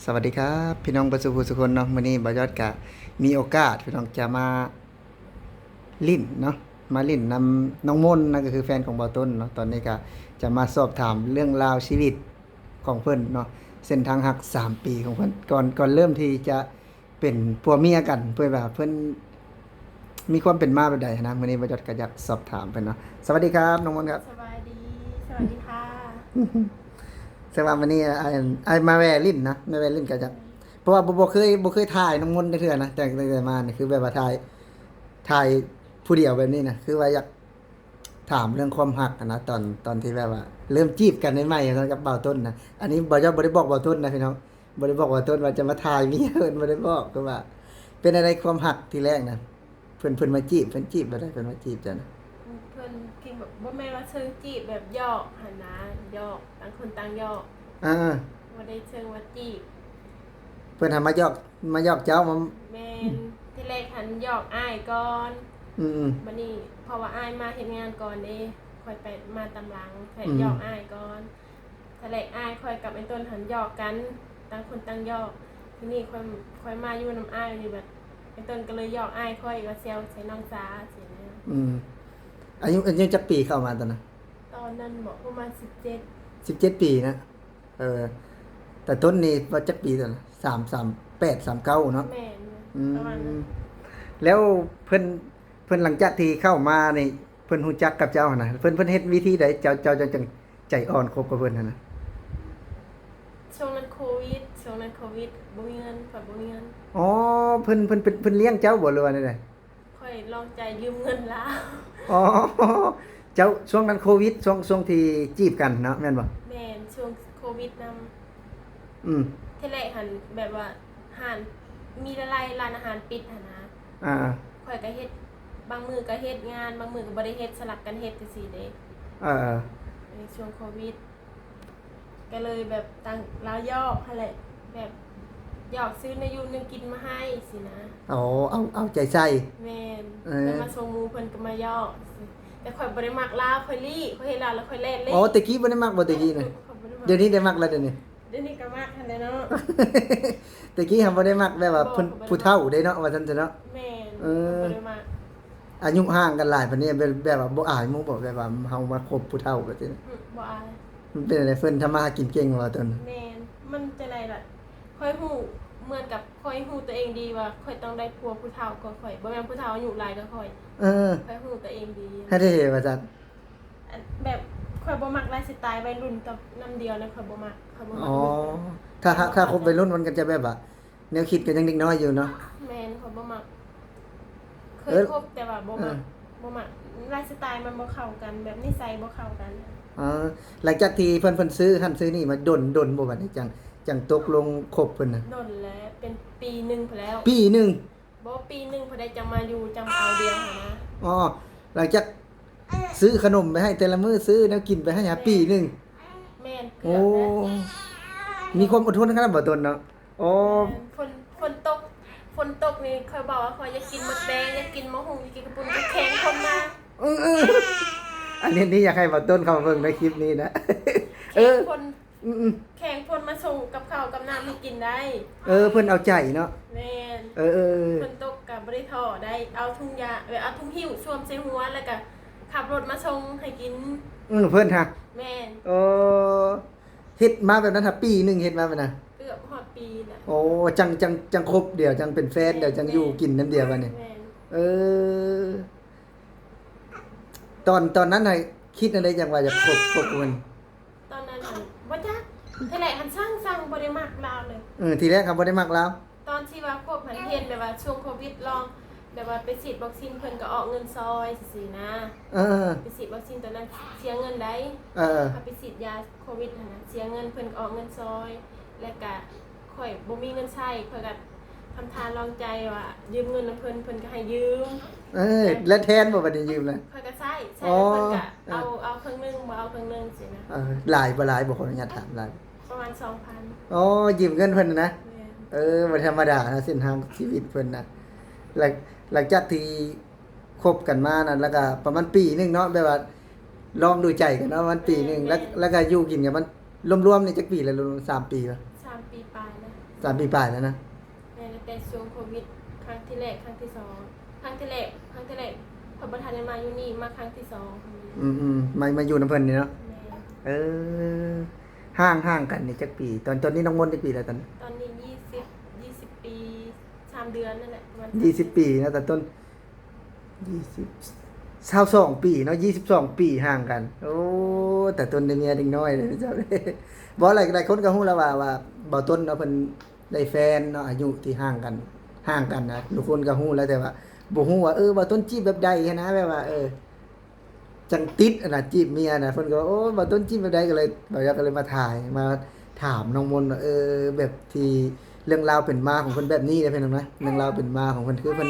สวัสดีครับพี่น้องประสุขสุคนเนาะมื้อนี้บ่ยอดกะมีโอกาสพี่น้องจะมาลิ้นเนาะมาลิ้นนำน้องมนต์นั่นก็คือแฟนของบ่าวต้นเนาะตอนนี้ก็จะมาสอบถามเรื่องราวชีวิตของเพิ่นเนาะเส้นทางหัก3ปีของเพิ่นก่อนเริ่มที่จะเป็นผัวเมียกันเพิ่นว่าเพิ่นมีความเป็นมาแบบใดนะมื้อนี้บ่ยอดก็อยากสอบถามเพิ่นเนาะสวัสดีครับน้องมนต์ครับ สบายดี สวัสดีค่ะ ซึ่งว่าวันนี้ไอ้มาแวะลิ้นนะมาแวะลิ้นก็จะเพราะว่าบ่เคยถ่ายน้องมนต์จักเทื่อนะแต่มานี่คือแบบว่าถ่ายผู้เดียวแบบนี้นะคือว่าอยากถามเรื่องความรักอะนะตอนที่แบบว่าเริ่มจีบกันใหม่ๆนะกับบ่าวต้นนะอันนี้บ่ยอดบ่ได้บอกบ่าวต้นนะพี่น้องบ่ได้บอกบ่าวต้นว่าจะมาถ่ายเมียเพิ่นบ่ได้บอกคือว่า เป็นอะไรความรักที่แรกนะเพิ่นมาจีบเพิ่นจีบบ่ได้เพิ่นมาจีบจ้ะนะเพื่อนกินแบบว่าแม่ว่าเชิงจีบแบบหยอกหันนะหยอกต่างคนต่างหยอก อ่าว่าได้เชิงว่าจีบเพิ่นหามายอกเจ้ามาแม่นที่แรกหันหยอกอ้ายก่อน อืมบัดนี้เพราะว่าอ้ายมาเฮ็ดงานก่อนเด้ค่อยไปมาตำหลังค่อย อืม หยอกอ้ายก่อนที่แรกอ้ายค่อยกับไอ้ต้นหันหยอกกันต่างคนต่างหยอกทีนี้ค่อยมาอยู่นำอ้ายนี่แบบไอ้ต้นก็เลยหยอกอ้ายค่อยว่าเซลใส่น้องสาสินะ อืมอายุจักปีเข้ามาตอนนั้น ตอนนั้นบอกประมาณ17 ปีนะเออแต่ต้นนี้ว่าจักปีตอนนั้น38 39เนาะแม่น อื ประมาณนั้น มแล้วเพิ่นหลังจากที่เข้ามานี่เพิ่นฮู้จักกับเจ้าหั่นน่ะเพิ่นเฮ็ดวิธีใดเจ้าจังใจอ่อนคบกับเพิ่นหั่นน่ะช่วงนั้นโควิดบ่มีเงินข่อยบ่มีเงินอ๋อเพิ่นเลี้ยงเจ้าบ่หรือว่าจังได๋ข่อยลองใจยืมเงินแล้ว อ๋อเจ้าช่วงนั้นโควิดช่วงที่จีบกันเนาะแม่นบ่แม่นช่วงโควิดนำอืมที่แรกหันแบบว่าห้านมีละลายร้านอาหารปิดหั่นนะ อ่าข่อยก็เฮ็ดบางมื้อก็เฮ็ดงานบางมื้อก็บ่ได้เฮ็ดสลับกันเฮ็ดจังซี่เด้เออในช่วงโควิดก็เลยแบบตั้งลาวยอกหั่นแหละแบบหยอกซื้อเนื้ออยู่เนื้อกินมาให้สินะ อ๋อเอาใจใส่ แม่น เออ แล้วมาส่งหมูเพิ่นก็มาย่อแต่ข่อยบ่ได้มักลาวข่อยลี่ข่อยเฮ็ดลาวแล้วข่อยแล่นเลย อ๋อตะกี้บ่ได้มักบ่ตะกี้น่ะ ข่อยบ่ได้มัก เดี๋ยวนี้ได้มักแล้วเดี๋ยวนี้ เดี๋ยวนี้ก็มักหั่นแหละเนาะ ตะกี้ทำบ่ได้มักแบบว่า บ่ เพิ่น บ่ได้มัก ผู้เฒ่าได้เนาะว่าซั่นซะเนาะ แม่น เออ ข่อยบ่ได้มัก อายุห่างกันหลายปานนี้แบบว่าบ่อายหมู่บ่แบบว่าเฮามาคบผู้เฒ่าแบบนี้ บ่อาย มันเป็นอะไรเพิ่นทำมาหากินเก่งว่าตน แม่นมันจะได้ล่ะข่อยฮู้เหมือนกับข่อยฮู้ตัวเองดีว่าข่อยต้องได้ผัวผู้เฒ่าก็ข่อยบ่แม่นผู้เฒ่าอายุหลายก็ข่อย เออ ข่อยฮู้ตัวเองดี ให้ได้ว่าซั่น อันแบบข่อยบ่มักไลฟ์สไตล์วัยรุ่นกับน้ำเดียวนะข่อยบ่มักข่อยบ่มั อ๋ ก อถ้าคบวัยรุ่นมันก็จะแบบว่าแนวคิดก็ยังเด็กน้อยอยู่เนาะ แม่นข่อยบ่มักเค เอย อ คบแต่ว่าบ่มักบ่มักไลฟ์สไตล์มันบ่เข้ากันแบบนิสัยบ่เข้ากัน อ๋อหลังจากที่เพิ่นซื้อหั่นซื้อนี่มาดนบ่บัดนี้จังตกลงคบเพิ่นน่ะ โดนแล้วเป็นปีหนึงพอแล้ว ปีหนึง บ่ปีหนึงพอได้จังมาอยู่จังเอาเดียวหั่นนะ อ๋อหลังจากซื้อขนมไปให้แต่ละมื้อซื้อแนวกินไปให้หาปีหนึง แม่นเกื โอ้ อบแล้ว มีความอดทนขนาดบ่ตนเนาะโอ้ ฝนตกนี่ค่อยบอกว่าค่อยอยากกินมะแดงอยากกินมะฮุงอยากกินกระปุนกระแข็งคนมา เอออันนี้อยากให้บ่ต้นเข้ามาเบิ่งในคลิปนี้นะ เออ คน อืม แข่งคนมาส่งกับข้าวกับน้ำให้กินได้ เพิ่นเอาใจเนาะ แม่น เออ ฝนตกก็บ่ได้ท้อได้เอาถุงยาเอาถุงหิ้วสวมใส่หัวแล้วก็ขับรถมาส่งให้กิน เพิ่นฮะ แม่น เออเฮ็ดมาแบบนั้นฮะปีหนึงเฮ็ดมาแบบนั้น เกือบฮอดปีน่ะ โอ้จังคบเดี๋ยวจังเป็นแฟนเดี๋ยวจังอยู่กินน้ำเดียวบัดนี้ แม่น เออตอนนั้นน่ะคิดอะไรจังว่าจะคบกับมัน ตอนนั้นหั่นบ่จักแต่แหละหันสร้างบ่ได้มักลาวเลย ทีแรกครับบ่ได้มักแล้ว ตอนที่ว่าคบหันเห็นแบบว่าช่วงโควิดลองแบบว่าไปฉีดวัคซีนเพิ่นก็ออกเงินซอยสินะ เออ ไปฉีดวัคซีนตอนนั้นเสียเงินได้ เออ ถ้าไปฉีดยาโควิดหั่นน่ะเสียเงินเพิ่นก็ออกเงินซอย แล้วก็ข่อยบ่มีเงินใช้ข่อยก็ทำทานลองใจว่ายืมเงินนำเพิ่นก็ให้ยืม แล้วแทนบ่บัดนี้ยืมเลย ข่อยก็ใช้ อ๋อ แล้วเพิ่นก็เอาครึ่งหนึงบ่เอาครึ่งหนึงสินะ หลายบ่หลายบ่ขออนุญาตถามหลาย ประมาณ 2,000 อ๋อยืมเงินเพิ่นน่ะนะ แม่น บ่ธรรมดานะเส้นทางชีวิตเพิ่นน่ะหลังจากที่คบกันมานั่นแล้วก็ประมาณปีหนึงเนาะแบบว่าลองดูใจกันเนาะมันปีหนึงแล้วก็อยู่กินกันมันรวมๆนี่จักปีละรวมๆ3 ปีป่ะ 3 ปีปลายแล้ว 3 ปีปลายแล้วนะ แม่ตั้งแต่ช่วงโควิดครั้งที่แรกครั้งที่สองครั้งที่แรกพอประธานได้มาอยู่นี่มาครั้งที่สอง มาอยู่น้ำเพิ่นนี่เนาะ แม่ เออห่างกันนี่จักปี ตอนนี้น้องมนต์จักปีแล้วตอนนี้ ตอนนี้20ปี3เดือนนั่นแหละประมาณ 20 ปีนะแต่ต้น22 ปีเนาะ22 ปีห่างกัน โอ้แต่ต้นได้เมียเด็กน้อยเลยเจ้า บ่หลายคนก็ฮู้แล้วว่าบ่ต้นเนาะเพิ่นได้แฟนเนาะอายุที่ห่างกันนะทุกคนก็ฮู้แล้วแต่ว่าบ่ฮู้ว่าบ่ต้นจีบแบบใดหั้นนะแบบว่าจังติดอันน่ะจีบเมียน่ะเพิ่นก็ว่าโอ้บ่ต้นจีบแบบใดก็เลยบ่อยากก็เลยมาถามน้องมนต์ว่าแบบที่เรื่องราวเป็นมาของเพิ่นแบบนี้ได้เพิ่นนะเรื่องราวเป็นมาของเพิ่นคือเพิ่น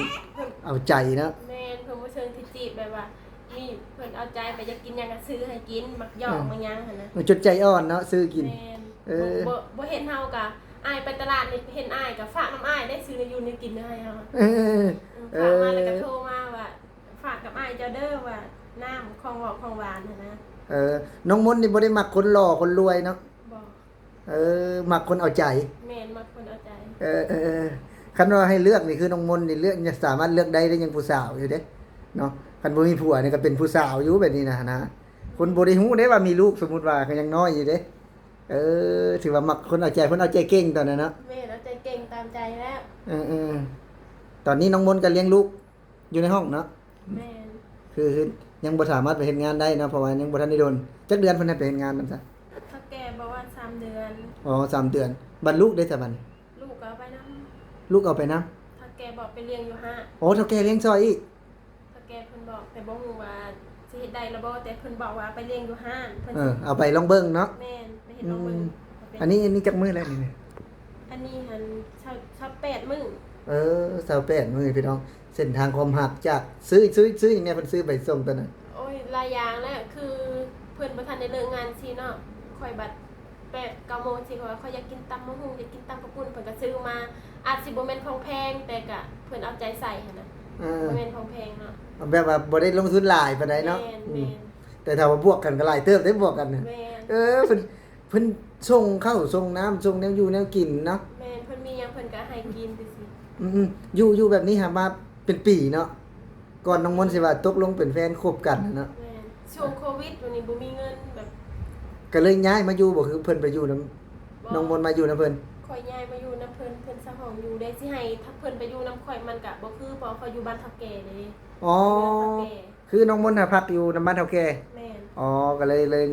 เอาใจเนาะ แม่นเพิ่นบ่เชิงที่จีบแบบว่านี่เพิ่นเอาใจไปอยากกินหยังก็ซื้อให้กินมักหยอกมาหยังหั่นนะ มันจดใจอ่อนเนาะซื้อกิน แม่น เออ บ่เห็นเฮากะอ้ายไปตลาดนี่เห็นอ้ายก็ฝากน้ำอ้ายได้ซื้ออยู่ในกินให้เฮา เออ ฝากมาแล้วก็โทรมาว่าฝากกับอ้ายเจ้าเด้อว่าน้ำของหวานของหวานหั่นนะ น้องมนต์นี่บ่ได้มักคนหล่อคนรวยเนาะ บ่ มักคนเอาใจ แม่นมักคนเอาใจ คันว่าให้เลือกนี่คือน้องมนต์นี่เลือกจะสามารถเลือกได้ยังผู้สาวอยู่เด้เนาะคันบ่มีผัวนี่ก็เป็นผู้สาวอยู่แบบนี้นะคนบ่ได้ฮู้เด้ว่ามีลูกสมมุติว่าก็ยังน้อยอยู่เด้ถือว่ามักคนเอาใจคนเอาใจเก่งตอนนั้นเนาะ แม่เอาใจเก่งตามใจแล้ว ตอนนี้น้องมนต์ก็เลี้ยงลูกอยู่ในห้องเนาะ แม่น คือยังบ่สามารถไปเฮ็ดงานได้เนาะเพราะว่ายังบ่ทันได้โดนจักเดือนเพิ่นให้ไปเฮ็ดงานนำซะ ถ้าแกบอกว่า3เดือน อ๋อ3 เดือนบัดลูกได้ซะบัดนี้ ลูกก็เอาไปนำ ลูกเอาไปนำ ถ้าแกบอกไปเลี้ยงอยู่ห้า โอ้เฒ่าแก่เลี้ยงซอยอีก ถ้าแกเพิ่นบอกแต่บ่ฮู้ว่าสิเฮ็ดได้หรือบ่แต่เพิ่นบอกว่าไปเลี้ยงอยู่ห้านเพิ่น เอาไปลองเบิ่งเนาะ แม่นไปเฮ็ดลองเบิ่งว่าเป็ อันนี้จักมื้อแล้วนี่ อันนี้หันชอบ8มื้อ 28มื้อพี่น้องเส้นทางความหักจากซื้ออย่างเนี้ยเพิ่นซื้อไปส่งตอนนั้น โอ้ยหลายอย่างแล้วคือเพิ่นบ่ทันได้เลิกงานสิเนาะค่อยบัด8 9โมงสิเขาว่าเขาอยากกินตำมะฮุ่งอยากกินตำกระปุ่นเพิ่นก็ซื้อมาอาจสิบ่แม่นของแพงแต่ก็เพิ่นเอาใจใส่หั่นน่ะบ่แม่นของแพงเนาะ แบบว่าบ่ได้ลงทุนหลายปานใดเนาะ แม่น แต่ถ้าว่าบวกกันก็หลายเติบได้บวกกันน่ะ แม่น เพิ่นส่งข้าวส่งน้ำส่งแนวอยู่แนวกินเนาะ แม่นเพิ่นมีหยังเพิ่นก็ให้กินจังซี่ อยู่แบบนี้หามาเป็นปีเนาะก่อนน้องมนต์สิว่าตกลงเป็นแฟนคบกันน่ะเนาะ แม่นช่วงโควิดวันนี้บ่มีเงินแบบ ก็เลยย้ายมาอยู่บ่คือเพิ่นไปอยู่นํน้องมนต์มาอยู่นํเพิ่น ข่อยย้ายมาอยู่นํเพิ่นสะห้องอยู่ได้สิให้ถ้าเพิ่นไปอยู่นํข่อยมันก็บ่คือเพราะเขาอยู่บ้านเฒ่าแก่เด้ อ๋อ บ้านเฒ่าแก่ คือน้องมนต์น่ะพักอยู่นำบ้านเฒ่าแก่ แม่น อ๋อก็เลย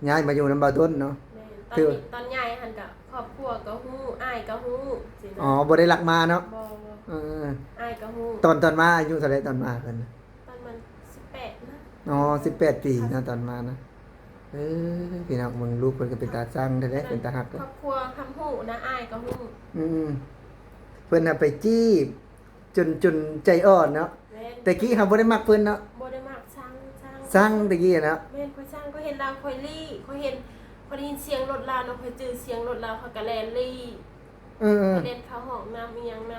ย้ายมาอยู่นำบ่าวต้นเนาะ แม่น คือ ตอนย้ายหันก็ครอบครัวก็ฮู้อ้ายก็ฮู้สินะ อ๋อบ่ได้รักมาเนาะ บ่ เออ อ้ายก็ฮู้ ตอนมาอายุเท่าไหร่ตอนมาเพิ่น ตอนมัน18นะ อ๋อ18 ปีนะตอนมานะพี่น้องมึงลูกเพิ่นก็เป็นตาสั่งแท้ๆเป็นตาฮัก ครอบครัวคำฮู้นะอ้ายก็ฮู้ เพิ่นน่ะไปจี้จนใจอ่อนเนาะ แม่น แต่กี้เขาบ่ได้มักเพิ่นเนาะ บ่ได้มักช่าง สั่งตะกี้เนาะ แม่นข่อยช่างก็เห็นลาวข่อยลี่ข่อยเห็นข่อยได้ยินเสียงรถลาวเนาะข่อยจื้อเสียงรถลาวข่อยก็แล่นลี่ เออ เล่นเข้าห้องน้ำอีหยังน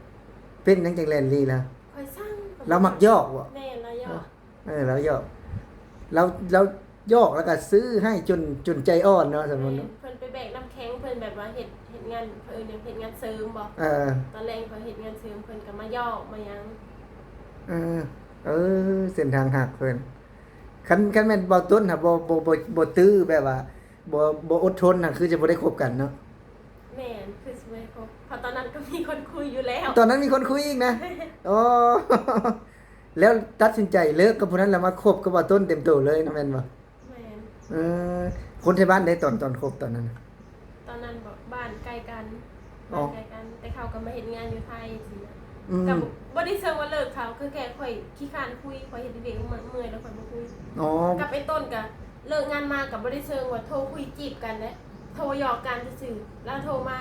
ำ เป็นจังจังแลนลี่แล้ว ข่อยสร้าง เรามักยอกบ่ แม่ละยอก เรายอกเรายอกแล้วก็ซื้อให้จนใจอ่อนเนาะสมมุติเนาะ เพิ่นไปแบกน้ำแข็งเพิ่นแบบว่าเฮ็ดงานเพิ่นยังเฮ็ดงานเสริมบ่ เออ ตอนแรกเพิ่นเฮ็ดงานเสริมเพิ่นก็มายอกมาหยัง เส้นทางหักเพิ่นคันแม่นบ่ต้นน่ะบ่ตื้อแบบว่าบ่อดทนน่ะคือจะบ่ได้คบกันเนาะ แม่นคือสิไม่ครบเพราะตอนนั้นก็มีคนคุยอยู่แล้ว ตอนนั้นมีคนคุยอีกนะ อ๋อ แล้วตัดสินใจเลิกกับผู้นั้นแล้วมาคบกับบ่ต้นเต็มตัวเลยนะแม่นบ่ แม่น เออคนที่บ้านได้ตอนคบตอนนั้นน่ะ ตอนนั้นบอกบ้านใกล้กัน อ๋อ บ้านใกล้กัน แต่เขาก็มาเฮ็ดงานอยู่ไทยสินะ อืม ก็บ่ได้เชิงว่าเลิกเขาคือแค่ข่อยขี้คร้านคุยข่อยเฮ็ดเวียกมันเมื่อยแล้วข่อยบ่คุย อ๋อ กับไอ้ต้นก็เลิกงานมากับบ่ได้เชิงว่าโทรคุยจีบกันเด้โทรหยอกกันซื่อๆแล้วโทรมา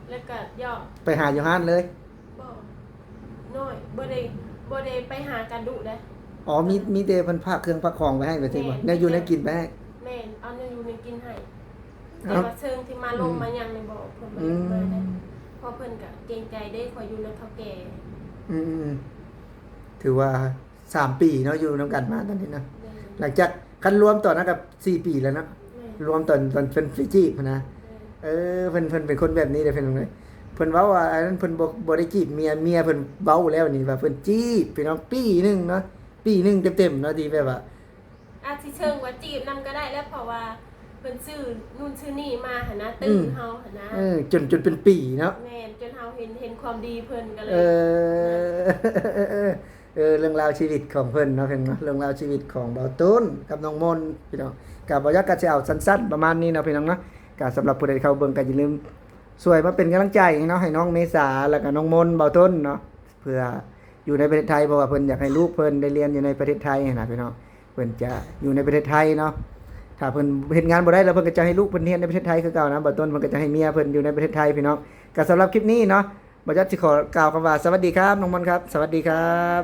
แล้วก็หยอก ไปหาอยู่ห้านเลย บ่น้อยบ่ได้ไปหากันดุเด้ อ๋อมีแต่เพิ่นพากเครื่องพากของไปให้ไปซิบ่ แม่น แนวอยู่แนวกินไปให้ แม่นเอาเนื้ออยู่ในกินให้ เอ้า แต่ว่าเชิงที่มาลงมายังนี่บ่เพิ่นบ่ได้มาได้เพราะเพิ่นก็เกรงใจได้ขอยอยู่นำเฒ่าแก่ อืมถือว่า3 ปีเนาะอยู่นํกันมาตอนนี้นะ แม่น หลังจากคันรวมตอนนั้นกับ4 ปีแล้วเนาะ แม่น รวมตอนเป็นฟิจิพุ่นนะ แม่น เพิ่นเป็นคนแบบนี้เด้อเพิ่นเลยเพิ่นเว้าว่าอันนั้นเพิ่นบ่ได้จีบเมียเพิ่นเว้าแล้วนี่ว่าเพิ่นจีบพี่น้องปีหนึงเนาะปีหนึงเต็มๆเนาะที่แบบว่า อาจสิเชิงว่าจีบนำก็ได้แล้วเพราะว่าเพิ่นซื้อนู่นซื้อนี่มาหั่นนะตื่นเฮาหั่นนะ จนเป็นปีเนาะ แม่นจนเฮาเห็นความดีเพิ่นก็เลย เอเรื่องราวชีวิตของเพิ่นเนาะเพิ่นเนาะเรื่องราวชีวิตของเบาตุ้นกับน้องมนต์พี่น้องกับบ่อยากก็สิเอาสั้นๆประมาณนี้เนาะพี่น้องเนาะก็สำหรับผู้ใดเข้าเบิ่งก็อย่าลืมช่วยมาเป็นกำลังใจเนาะให้น้องเมษาแล้วก็น้องมนต์เบาตุ้นเนาะเพื่ออยู่ในประเทศไทยเพราะว่าเพิ่นอยากให้ลูกเพิ่นได้เรียนอยู่ในประเทศไทยนะพี่น้องเพิ่นจะอยู่ในประเทศไทยเนาะถ้าเพิ่นเฮ็ดงานบ่ได้แล้วเพิ่นก็จะให้ลูกเพิ่นเรียนในประเทศไทยคือเก่านะเบาตุ้นเพิ่นก็จะให้เมียเพิ่นอยู่ในประเทศไทยพี่น้องก็สำหรับคลิปนี้เนาะบ่จักสิขอกล่าวคำว่าสวัสดีครับน้องมนต์ครับสวัสดีครับ